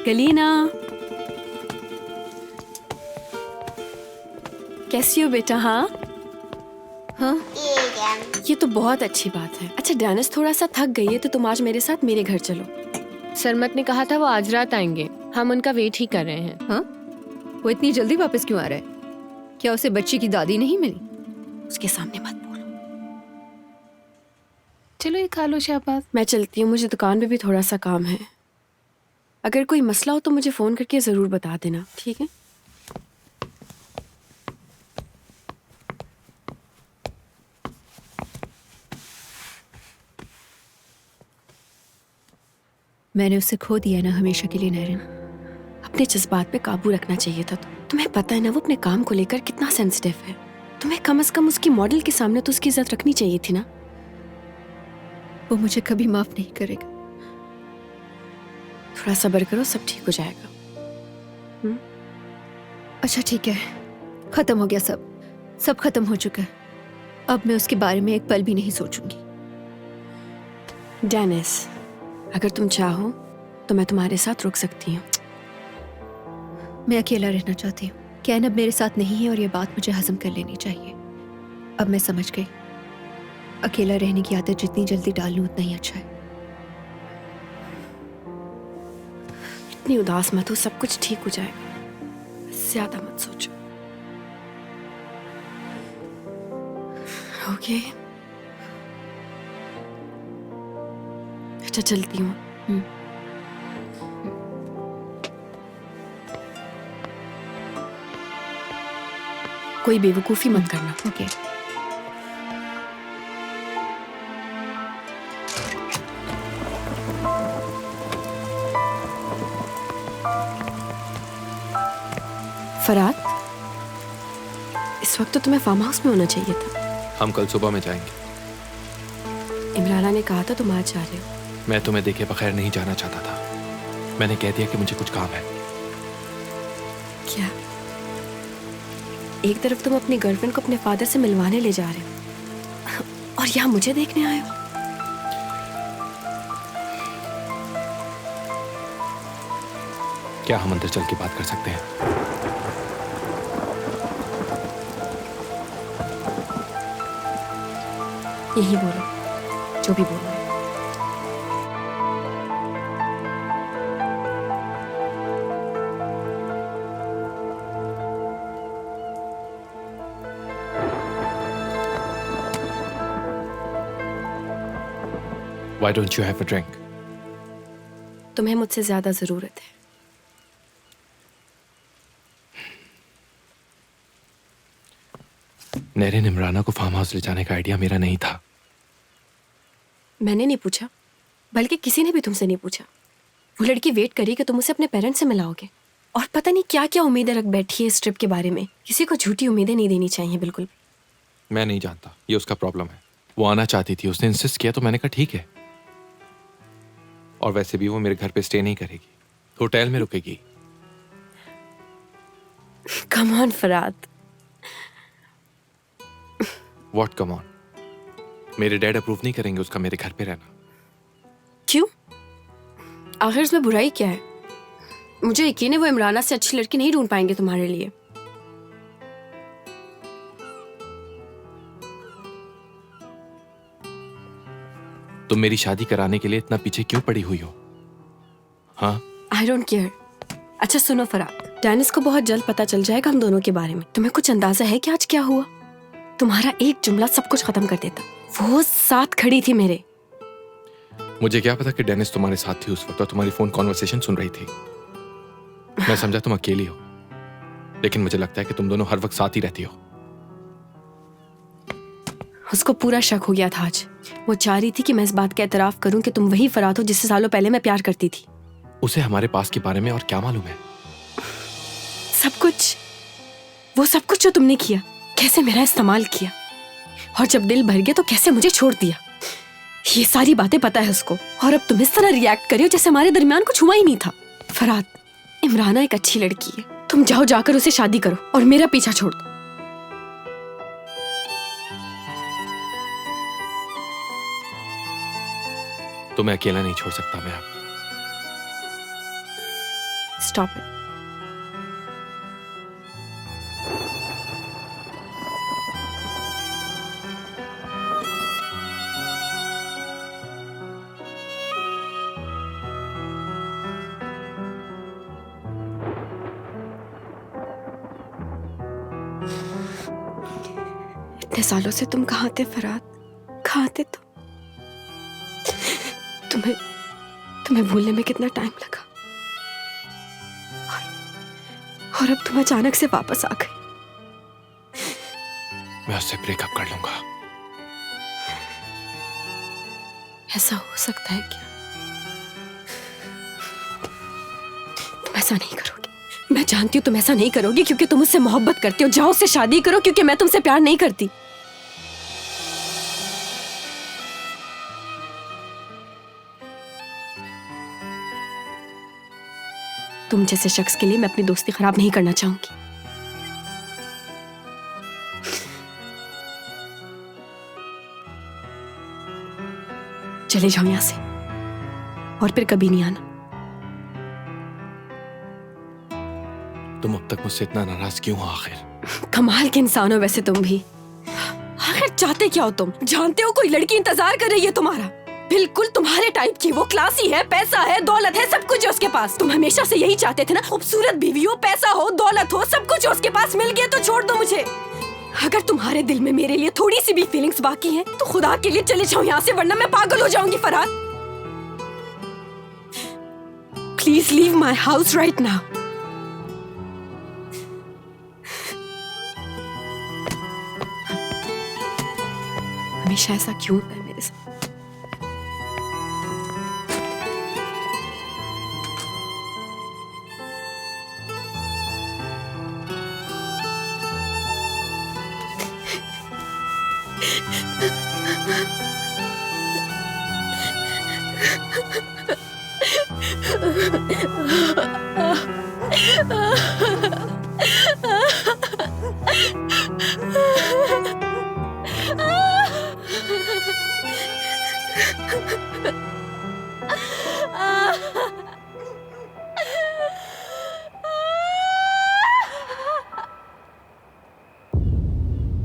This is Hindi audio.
गलीना, कैसी हो बेटा? हाँ हाँ, ये तो बहुत अच्छी बात है। अच्छा डेनिस थोड़ा सा थक गई है तो तुम आज मेरे साथ मेरे घर चलो। सरमत ने कहा था वो आज रात आएंगे, हम उनका वेट ही कर रहे हैं। हाँ, वो इतनी जल्दी वापस क्यों आ रहा है? क्या उसे बच्ची की दादी नहीं मिली? उसके सामने मत बोलो। चलो ये खा लो शाहबाज। मैं चलती हूँ, मुझे दुकान पे भी थोड़ा सा काम है। अगर कोई मसला हो तो मुझे फोन करके जरूर बता देना, ठीक है? मैंने उसे खो दिया ना हमेशा के लिए नैरन। अपने जज्बात पे काबू रखना चाहिए था। तुम्हें पता है ना वो अपने काम को लेकर कितना सेंसिटिव है। तुम्हें कम से कम उसकी मॉडल के सामने तो उसकी इज्जत रखनी चाहिए थी ना। वो मुझे कभी माफ नहीं करेगा। थोड़ा सब्र करो, सब ठीक हो जाएगा। अच्छा ठीक है, खत्म हो गया सब खत्म हो चुका है। अब मैं उसके बारे में एक पल भी नहीं सोचूंगी। डेनिस, अगर तुम चाहो तो मैं तुम्हारे साथ रुक सकती हूँ। मैं अकेला रहना चाहती हूँ। कैन अब मेरे साथ नहीं है और ये बात मुझे हजम कर लेनी चाहिए। अब मैं समझ गई, अकेला रहने की आदत जितनी जल्दी डाल लूं उतना ही अच्छा है। इतनी उदास मत हो, सब कुछ ठीक हो जाएगा। ज्यादा मत सोचो। ओके, अच्छा चलती हूँ। कोई बेवकूफी मत करना। ओके। फराद, इस वक्त तो तुम्हें फार्म हाउस में होना चाहिए था। हम कल सुबह में जाएंगे। इमराना ने कहा था तुम आज जा रहे हो। मैं तुम्हें देखे बगैर नहीं जाना चाहता था। मैंने कह दिया कि मुझे कुछ काम है। क्या? एक तरफ तुम अपनी गर्लफ्रेंड को अपने फादर से मिलवाने ले जा रहे हो और यहाँ मुझे देखने आए हो। क्या हम अंदर चल के बात कर सकते हैं? यही बोलो, जो भी बोलो। Why don't you have a drink? तुम्हें मुझसे ज्यादा जरूरत है। नैरिन, इमराना को फार्म हाउस ले जाने का आइडिया मेरा नहीं था। मैंने नहीं पूछा, बल्कि किसी ने भी तुमसे नहीं पूछा। वो लड़की वेट करी कि तुम उसे अपने पेरेंट्स से मिलाओगे और पता नहीं क्या क्या उम्मीदें रख बैठी है इस ट्रिप के बारे में। किसी को झूठी उम्मीदें नहीं देनी चाहिए बिल्कुल भी। मैं नहीं जानता, ये उसका प्रॉब्लम है। वो आना चाहती थी, उसने इंसिस्ट किया तो मैंने कहा ठीक है। और वैसे भी वो मेरे घर पे स्टे नहीं करेगी, होटल में रुकेगी। Come on फराद। What come on? मेरे डैड अप्रूव नहीं करेंगे उसका मेरे घर पे रहना। क्यों? आखिर इसमें बुराई क्या है? मुझे यकीन है वो इमराना से अच्छी लड़की नहीं ढूंढ पाएंगे तुम्हारे लिए। तुम मेरी शादी कराने के लिए इतना पीछे क्यों पड़ी हुई हो? हाँ, आई डोंट केयर। अच्छा सुनो फराद, डेनिस को बहुत जल्द पता चल जाएगा हम दोनों के बारे में। तुम्हें कुछ अंदाजा है कि आज क्या हुआ? तुम्हारा एक जुमला सब कुछ खत्म कर देता। वो साथ खड़ी थी मेरे। मुझे क्या पता कि डेनिस तुम्हारे साथ थी उस वक्त और तुम्हारी फोन कॉन्वर्सेशन सुन रही थी। मैं समझा तुम अकेली हो, लेकिन मुझे लगता है कि तुम दोनों हर वक्त साथ ही रहती हो। उसको पूरा शक हो गया था आज। वो चाह रही थी कि मैं इस बात का एतराफ करूं कि तुम वही फराद हो जिससे सालों पहले मैं प्यार करती थी। उसे हमारे पास के बारे में और क्या मालूम है? सब कुछ, वो सब कुछ जो तुमने किया, कैसे मेरा इस्तेमाल किया, और जब दिल भर गया तो कैसे मुझे छोड़ दिया, ये सारी बातें पता है उसको। और अब तुम इस तरह रिएक्ट करियो जैसे हमारे दरमियान कुछ हुआ ही नहीं था। फराद, इमराना एक अच्छी लड़की है, तुम जाओ जाकर उसे शादी करो और मेरा पीछा छोड़ दो। तुम्हें अकेला नहीं छोड़ सकता मैं अब। Stop it. इतने सालों से तुम कहाँ थे फराद? कहाँ थे तुम? तुम्हें भूलने में कितना टाइम लगा, और अब तुम अचानक से वापस आ गए। मैं उससे ब्रेकअप कर लूंगा। ऐसा हो सकता है क्या? तुम ऐसा नहीं करोगे, मैं जानती हूँ तुम ऐसा नहीं करोगे क्योंकि तुम उससे मोहब्बत करते हो। जाओ उससे शादी करो, क्योंकि मैं तुमसे प्यार नहीं करती। तुम जैसे शख्स के लिए मैं अपनी दोस्ती खराब नहीं करना चाहूंगी। चले जाओ यहां से, और फिर कभी नहीं आना। तुम अब तक मुझसे इतना नाराज क्यों हो आखिर? कमाल के इंसान हो वैसे तुम भी। आखिर चाहते क्या हो तुम? जानते हो कोई लड़की इंतजार कर रही है तुम्हारा, बिल्कुल तुम्हारे टाइप की। वो क्लासी है, पैसा है, दौलत है, सब कुछ है उसके पास। तुम हमेशा से यही चाहते थे ना, खूबसूरत बीवी हो, पैसा हो, दौलत हो, सब कुछ उसके पास। मिल गया तो छोड़ दो मुझे। अगर तुम्हारे दिल में मेरे लिए थोड़ी सी भी फीलिंग्स बाकी हैं, तो खुदा के लिए चले जाओ यहाँ से, वरना मैं पागल हो जाऊंगी Farhad. Please leave my house right now. हमेशा ऐसा क्यों होता है मेरे साथ?